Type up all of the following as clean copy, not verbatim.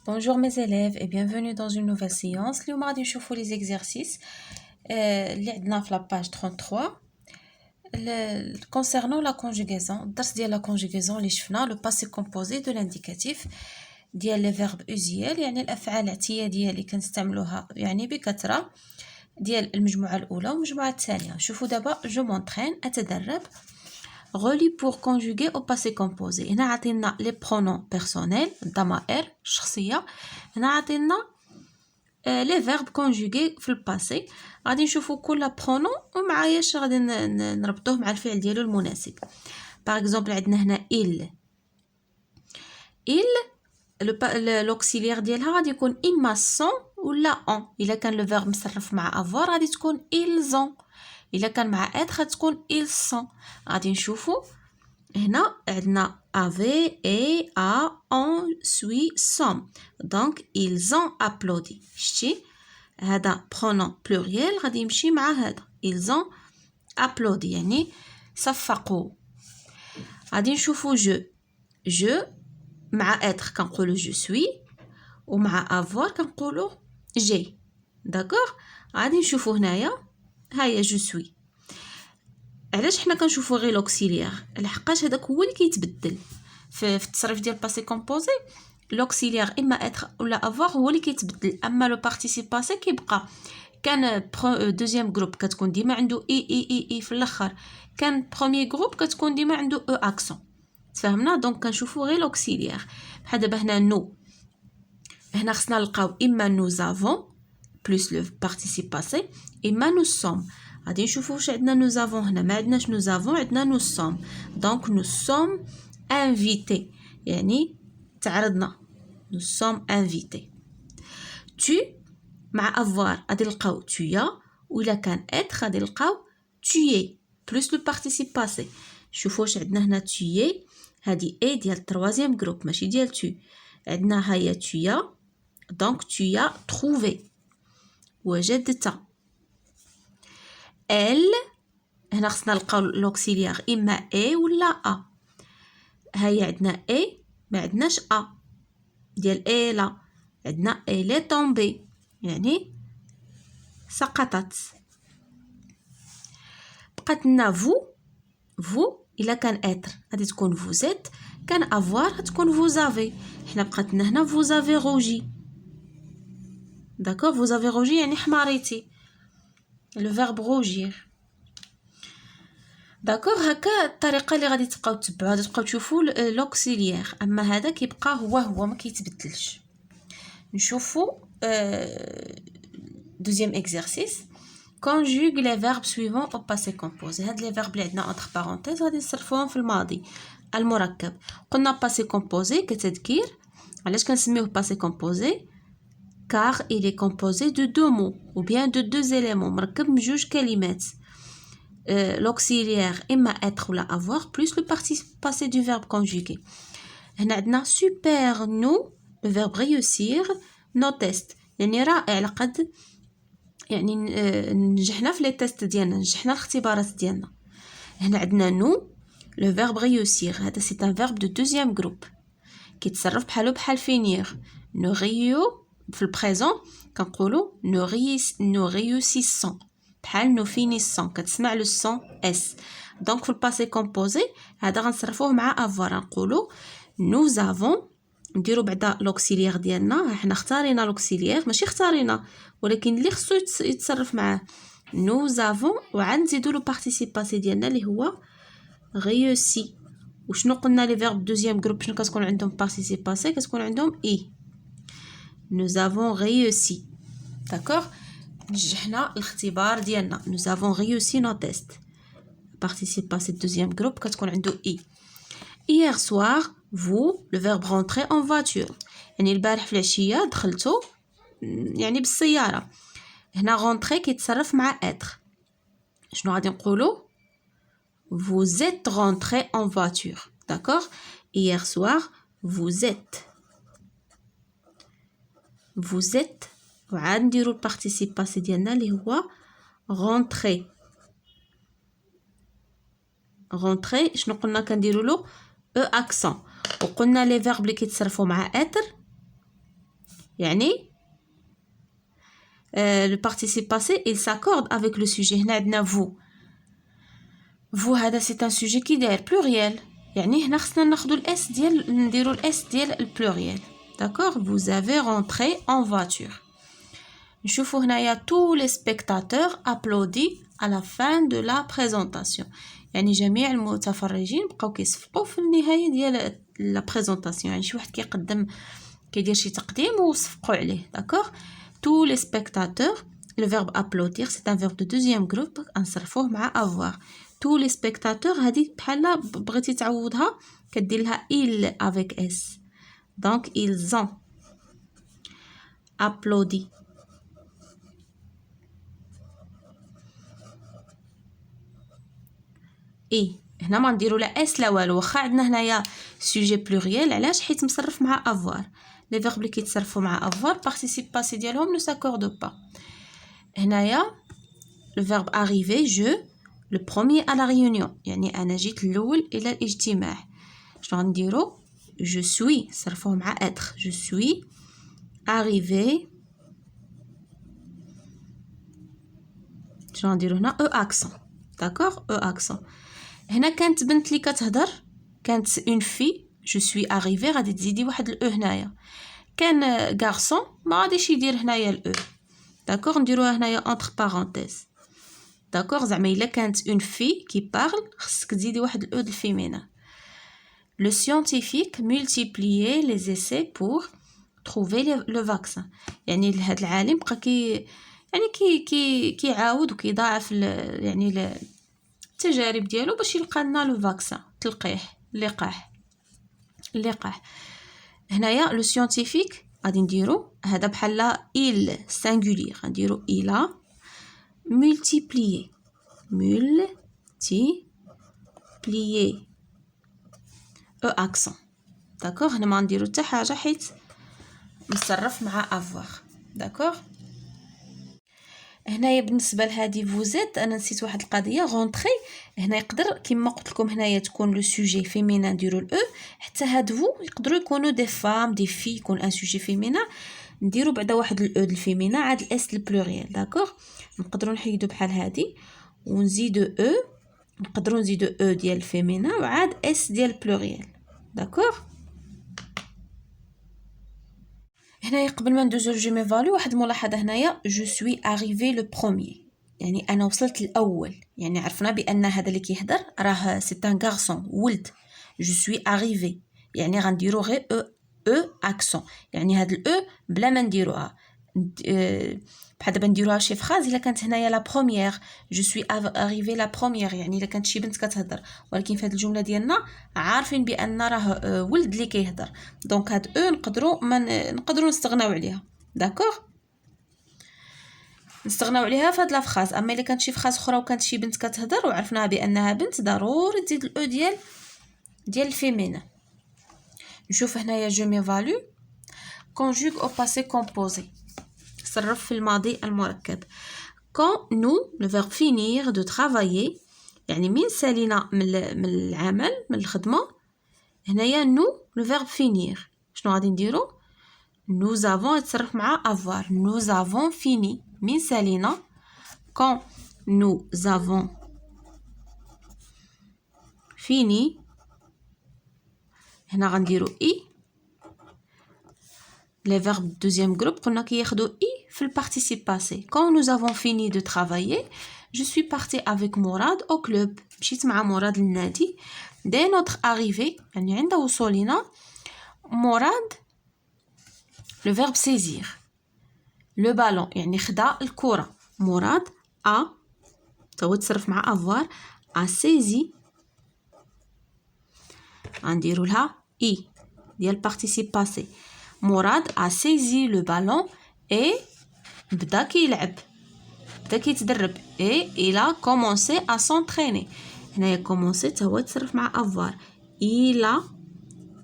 Bonjour mes élèves et bienvenue dans une nouvelle séance. اليوم غادي نشوفوا les exercices اللي عندنا في la page 33 concernant la conjugaison. الدرس ديال la conjugaison اللي شفنا le passé composé de l'indicatif ديال les verbes usuels يعني الافعال الاعتياديه اللي كنستعملوها يعني بكثره ديال المجموعه الاولى والمجموعه الثانيه. شوفوا دابا جو مونطرين اتدرب. Relie pour conjuguer au passé composé. هنا عطينا les pronoms personnels الضمائر الشخصية. هنا عطينا les verbes conjugués في الباسي. غادي نشوفوا كل pronom ومعاياش غادي نربطوه مع الفعل ديالو المناسب. Par exemple عندنا هنا il l'auxiliaire ديالها غادي يكون إما sont ولا on. إلا كان le verbe مصرف مع avoir غادي تكون ils ont. إلا كان مع être غتكون ils sont. غادي نشوفوا هنا عندنا avait et a on suis sont donc ils ont applaudi. شتي هذا pronom pluriel غادي يمشي مع هذا ils ont applaudi يعني صفقوا. غادي نشوفوا je مع être كنقولوا je suis ومع avoir كنقولوا j'ai. داكوغ غادي نشوفوا هنايا هيا جو سوي. علاش حنا كنشوفوا غير لوكسيليير؟ لحقاش هذاك هو اللي كيتبدل في التصريف ديال باسي كومبوزي. لوكسيليير اما اتر ولا افوار هو اللي كيتبدل، اما لو بارتيسيب باسي كيبقى. كان دوزيام جروب كتكون ديما عنده اي في الاخر، كان بروميير جروب كتكون ديما عنده او اكسون. تفهمنا؟ دونك كنشوفوا غير لوكسيليير. بحال دابا هنا نو، هنا خصنا نلقاو اما نو زافون بلس لو بارتيسيب باسي اما نو سوم. غادي نشوفوا واش عندنا نو زافون. هنا ما عندناش نو زافون، عندنا نو سوم. دونك نو سوم انفيتي يعني تعرضنا. نو سوم انفيتي. tu مع افوار غادي نلقاو تويا، وإلا كان اتر غادي نلقاو تويي بلس لو بارتيسيب باسي. شوفوا واش عندنا هنا تويي، هادي اي ديال التروازيام جروب ماشي ديال تو. عندنا هيا تويا دونك تويا تروفي وجدت. ال هنا خصنا نلقاو لوكسيليير اما اي ولا ا. هيا عندنا اي ما عندناش ا ديال اي لا، عندنا اي لي طومبي يعني سقطت. بقات لنا فو الا كان اتر غادي تكون فوزيت، كان افوار غتكون فوزافي. حنا بقات لنا هنا فوزافي روجي. داكوغ فوزافي روجي يعني حماريتي، لو فيرب روجير. داكوغ هكا الطريقه اللي غادي تبقاو تتبعوها، غادي تبقاو تشوفوا لوكسيليير، اما هذا كيبقى هو ما كيتبدلش. نشوفوا دوزيام اكزرسيس conjugue les verbes suivants au passé composé. هاد لي فيرب اللي عندنا entre parenthèses غادي نصرفوهم في الماضي المركب. قلنا passé composé كتذكير. علاش كنسميوه passé composé؟ car il est composé de deux mots ou bien de deux éléments مركب من جوج كلمات. l'auxiliaire إما être ولا avoir plus le participe passé du verbe conjugué. هنا عندنا super nous le verbe réussir nos tests يعني رائع لقد يعني نجحنا في لي تيست ديالنا، نجحنا الاختبارات ديالنا. هنا عندنا نو لو فيرب réussir، هذا سي ان فيرب دو دوزيام جروب كيتصرف بحالو بحال فينير. نو ريو في البريزون كنقولوا نو ريوسيسون بحال نو فينيسون كتسمع لو سون اس. دونك في الباسي كومبوزي هذا غنصرفوه مع افوار، نقولوا نو زافون نديرو بعدا لوكسيليير ديالنا. حنا اختارينا لوكسيليير ماشي اختارينا، ولكن اللي خصو يتصرف معاه نو زافون، وعاد نزيدو لو بارتيسيب باسي ديالنا اللي هو غيوسي. وشنو قلنا لي فيرب دوزيام جروب شنو كتكون عندهم بارتيسيب باسي؟ كتكون عندهم اي. نو زافون غيوسي. داكوغ نجحنا الاختبار ديالنا. نو زافون غيوسي نو تيست. بارتيسيب باسي دوزيام جروب كتكون عنده اي. hier soir vous le verbe rentrer en voiture يعني البارح في العشيه دخلتو يعني بالسياره. هنا rentrer كيتصرف مع être. شنو غادي نقولوا؟ vous êtes rentré en voiture. d'accord hier soir vous êtes وعاد نديرو البارتيسيب باسي ديالنا اللي هو rentrer. شنو قلنا كنديروا له او اكسون. وقلنا لي فيرب اللي كيتصرفوا مع اتر يعني le participe passé il s'accorde avec le sujet. هنا عندنا vous. vous هذا c'est un sujet qui داير pluriel. يعني هنا خصنا ناخذوا الاس ديال نديروا الاس ديال البلوريال. D'accord? Vous avez rentré en voiture. نشوفوا هنايا tous les spectateurs applaudissent à la fin de la présentation. يعني جميع المتفرجين بقاو كيصفقوا في النهايه ديال لا بريزونطاسيون. يعني شي واحد كيقدم كيدير شي تقديم وصفقوا عليه. D'accord? Tous les spectateurs, le verbe applaudir c'est un verbe de deuxième groupe نصرفوه مع avoir. Tous les spectateurs هذه بحال بغيتي تعوضها كدير لها il avec s. Donc ils ont applaudi. اي هنا ما نديرو لا اس لا والو واخا عندنا هنايا سوجي بلوريال. علاش؟ حيت مصرف مع افوار. لي فيرب اللي كيتصرفوا مع افوار بارتيسيب باسي ديالهم نو ساكورد با. هنايا لو فيرب arriver je le premier à la réunion يعني انا جيت الاول الى الاجتماع. شنو غنديرو؟ je suis صرفوه مع être. je suis arrivé. شنو غنديرو هنا؟ او accent. d'accord او accent. هنا كانت بنت اللي كتهضر كانت اون في جو سوي اريفي غادي تزيدي واحد الاو هنايا. كان غارسون ما غاديش يدير هنايا الاو. داكوغ نديروها هنايا انتر بارونتيز. داكوغ زعما الا كانت اون في كي بارل خصك تزيدي واحد الاو د الفيمينا. لو سيانتيفيك مولتيبليي لي زيسي بور تروفي لو فاكسان. يعني هذا العالم بقى كيعاود وكيضاعف يعني التجارب ديالو باش يلقى لنا لو فاكسان اللقاح. هنايا لو سيانتيفيك غادي نديرو هذا بحال il singulier غنديرو il a multiplié او accent. داكوغ هنا ما نديرو حتى حاجه حيت مصرف مع avoir. داكوغ هنايا بالنسبه لهذه فوزيت انا نسيت واحد القضيه غونطري. هنا يقدر كما قلت لكم هنايا تكون لو سوجي فيمينا نديرو الاو. حتى هاد فو يقدروا يكونوا دي فام دي في يكون ان سوجي فيمينا نديرو بعدا واحد الاو د الفيمينا عاد الاس البلوريال. داكوغ نقدروا نحيدو بحال هادي ونزيدو او. نقدروا نزيدو او ديال الفيمينا وعاد اس ديال البلوريال. داكوغ هنايا قبل ما ندوزو جو مي فالو واحد الملاحظه هنايا جو سوي اريفي لو بروميير يعني انا وصلت الاول. يعني عرفنا بان هذا اللي كيهضر راه سي ان غارسون ولد. جو سوي اريفي يعني غنديرو غير او اكسون. يعني هاد الاو بلا ما نديروها بحال دابا نديروها شي فراز الا كانت هنايا لا بروميير جو سوي اريفي لا بروميير يعني الا كانت شي بنت كتهضر. ولكن في هاد الجمله ديالنا عارفين بان راه ولد اللي كيهضر. دونك هاد او نقدروا نستغناو عليها. داكوغ نستغناو عليها في هاد لا فراز. اما الا كانت شي فراز اخرى وكانت شي بنت كتهضر وعرفناها بانها بنت ضروري تزيد الاو ديال الفيمينا. نشوف هنايا جو مي فالو conjugue au passé composé صرف في الماضي المركب. quand nous le verbe finir de travailler يعني من سالينا من العمل من الخدمة. هنايا nous le verbe finir شنو غادي نديرو؟ nous avons يتصرف مع avoir. nous avons fini من سالينا. quand nous avons fini هنا غنديرو اي. Les verbes deuxième groupe قلنا كياخدو اي في البارتيسيب باسي. quand nous avons fini de travailler je suis partie avec Mourad au club. مشيت مع مراد للنادي. dès notre arrivée يعني عند وصولنا مراد le verbe saisir le ballon يعني خدا الكرة. مراد a تو تصرف مع avoir a saisi غنديرو لها اي ديال البارتيسيب باسي. مراد a saisi le ballon et بدا كيلعب بدا كيتدرب et il a commencé à s'entraîner. هنايا commencer تا هو تصرف مع avoir. il a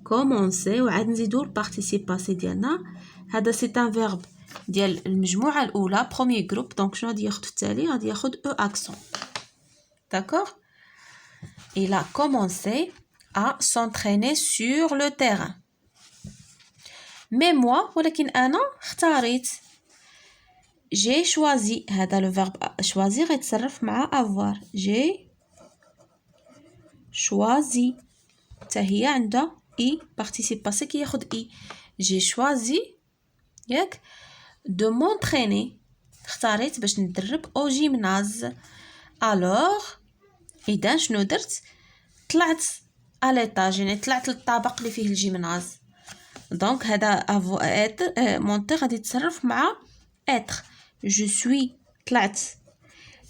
commencé وعاد نزيدو البارتيسيب باسي ديالنا. هذا سي ان فيرب ديال المجموعه الاولى premier groupe. دونك شنو غادي ياخد التالي؟ غادي ياخد او اكسون. داكوغ il a commencé à s'entraîner sur le terrain. مي موا ولكن انا اختاريت. جي شوازي، هذا لو فيرب شوازي غيتصرف مع افوار. جي شوازي حتى هي عندها اي بارتيسيب باسي كياخد اي. جي شوازي ياك دو مونطريني، اختاريت باش ندرب او جيمناز. الوغ اذا شنو درت؟ طلعت على ليطاج، يعني طلعت للطابق اللي فيه الجيمناز. دونك هذا افو اتر مونتي غادي يتصرف مع اتر. جو سوي طلعت،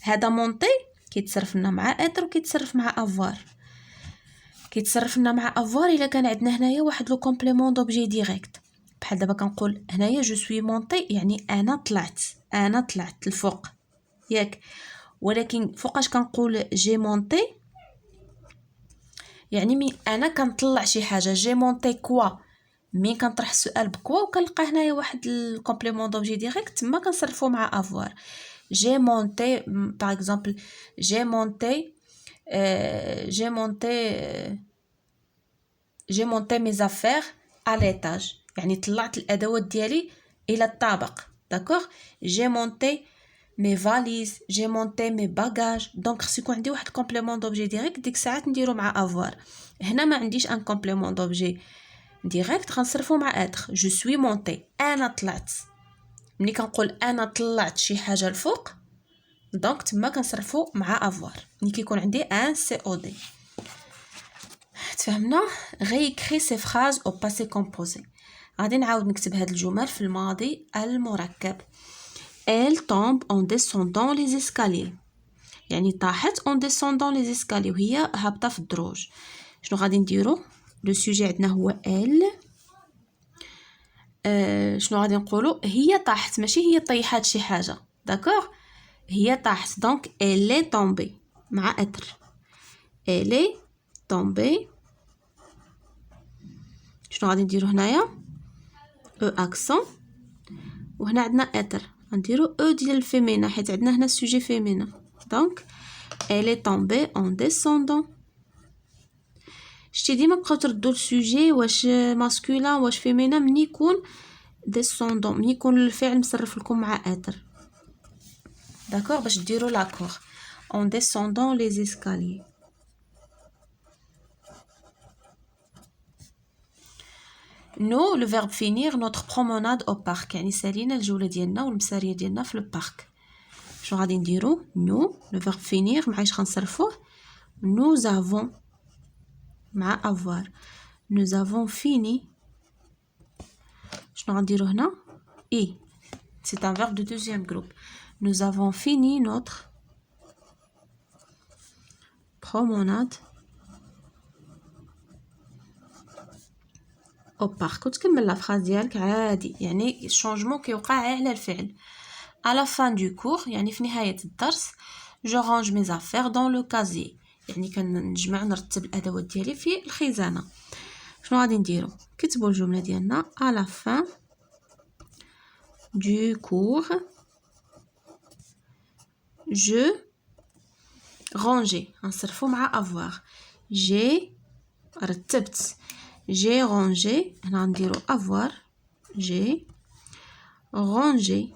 هذا مونتي كيتصرف لنا مع اتر وكيتصرف مع افوار. كيتصرف لنا مع افوار الا كان عندنا هنايا واحد لو كومبليمون دوبجي ديريكت. بحال دابا كنقول هنايا جو سوي مونتي، يعني انا طلعت، انا طلعت الفوق ياك. ولكن فوقاش كنقول جي مونتي، يعني مي انا كنطلع شي حاجه. جي مونتي كوا، مي كنطرح السؤال بكوا وكنلقى هنايا واحد الكومبليمون دوبجي ديريكت، تما كنصرفو مع افوار. جي مونتي باغ اكزومبل، جي مونتي جي مونتي جي مونتي مي زافير على ليطاج، يعني طلعت الادوات ديالي الى الطابق. داكوغ. جي مونتي مي فاليز، جي مونتي مي باغاج. دونك خص يكون عندي واحد الكومبليمون دوبجي ديريكت، ديك الساعات نديرو مع افوار. هنا ما عنديش ان كومبليمون دوبجي ديريكت، غنصرفو مع اتر. جو سوي مونتي، انا طلعت. ملي كنقول انا طلعت شي حاجه الفوق، دونك تما كنصرفو مع افوار. ملي كيكون عندي ان سي او دي. تفهمنا؟ réécrit ces phrases au passé composé. غادي نعاود نكتب هاد الجمل في الماضي المركب. Elle tombe en descendant les escaliers. يعني طاحت en descendant les escaliers، وهي هابطة في الدروج. شنو غادي نديرو؟ لو سوجي عندنا هو elle. شنو غادي نقولو؟ هي طاحت، ماشي هي طيحات شي حاجة. داكوغ. هي طاحت، دونك elle est tombée مع اتر. elle est tombée. شنو غادي نديرو هنايا؟ او اكسون، وهنا عندنا اتر غنديرو او ديال الفيمينا حيت عندنا هنا السوجي فيمينا. دونك elle est tombée en descendant. شتي ديما بقاو تردو السوجي واش ماسكولين واش فيمينا ملي يكون descendant، ملي يكون الفعل مصرف لكم مع اتر. داكوغ. باش ديرو لاكور en descendant les escaliers. نو لو فيرب فينير نوتر بروموناد او بارك، يعني سالينا الجوله ديالنا والمساريه ديالنا في البارك. شنو غادي نديرو؟ نو لو فيرب فينير مع اش غنصرفوه؟ nous avons مع افوار. nous avons fini. شنو غنديرو هنا؟ اي c'est un verbe de deuxième groupe. nous avons fini notre promenade او بارك. وتكمل لا فراز ديالك عادي، يعني الشونجمون كيوقع على الفعل. à la fin du cours، يعني في نهاية الدرس. je range mes affaires dans le casier، يعني كنجمع نرتب الادوات ديالي في الخزانة. شنو غادي نديرو؟ كتبوا الجملة ديالنا à la fin du cours je range، غنصرفو مع avoir. j'ai رتبت. j'ai rangé، هنا غنديرو avoir. j'ai rangé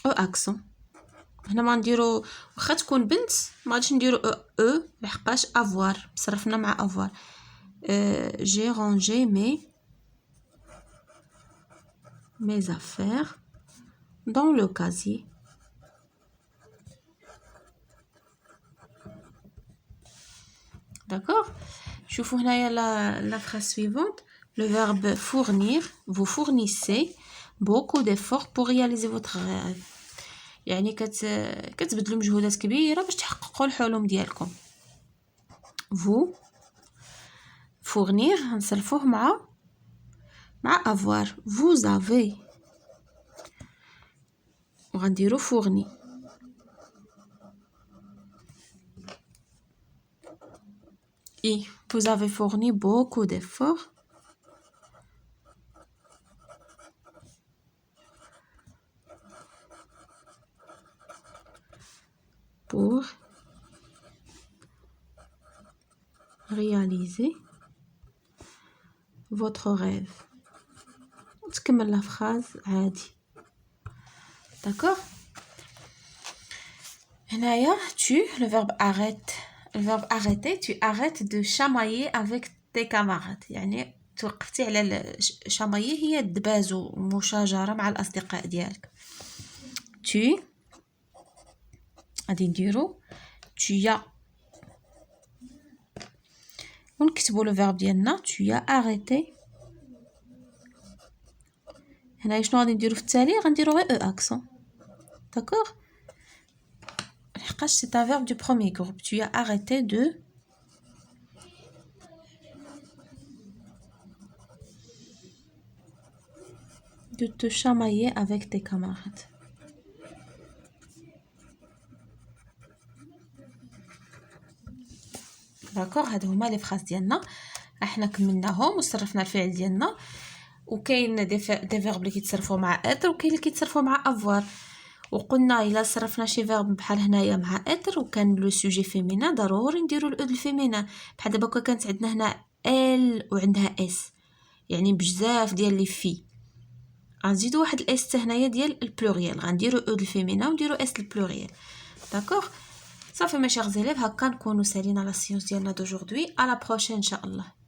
او اكسون. هنا ما نديرو، واخا تكون بنت ما غاديش نديرو او لحقاش افوار صرفنا مع افوار. j'ai rangé mes affaires dans le casier. D'accord. شوفوا هنايا la phrase suivante. Le verbe fournir. Vous fournissez beaucoup d'efforts pour réaliser votre rêve. يعني كتبذلوا مجهودات كبيره باش تحققوا الحلم ديالكم. vous fournir غنصرفوه مع avoir. vous avez وغنديرو fourni. et vous avez fourni beaucoup d'efforts pour réaliser votre rêve. تكمل لا فراز عادي. D'accord. هنايا tu, le verbe arrête. Le verbe arrêter, tu arrêtes de chamailler avec tes camarades. يعني توقفتي على chamailler هي الدبازو ومشاجرة مع الأصدقاء ديالك. tu غادي نديرو tu as ونكتبو لو فيرب ديالنا tu as arrêté. هنايا شنو غادي نديرو في التالي؟ غنديرو غير او اكسون. داكوغ لحقاش سي ان فيرب دو بروميير غروب. tu as arrêté de te chamailler avec tes camarades. داكوغ هادو هما لي فراز ديالنا، احنا كملناهم وصرفنا الفعل ديالنا. وكاين دي فيرب اللي كيتصرفوا مع اتر وكاين اللي كيتصرفوا مع افوار. وقلنا الا صرفنا شي فيرب بحال هنايا مع اتر وكان لو سوجي فيمينا ضروري نديرو الاو الفيمينا. بحال دابا كانت عندنا هنا ال وعندها اس، يعني بزاف ديال لي في غنزيدو واحد الاس حتى هنايا ديال البلوريال، غنديرو او الفيمينا ونديرو اس البلوريال. داكوغ صافي ماشي غزاليف، هكا نكونوا سالينا لا سيونس ديالنا دوجوردي. على بروشين ان شاء الله.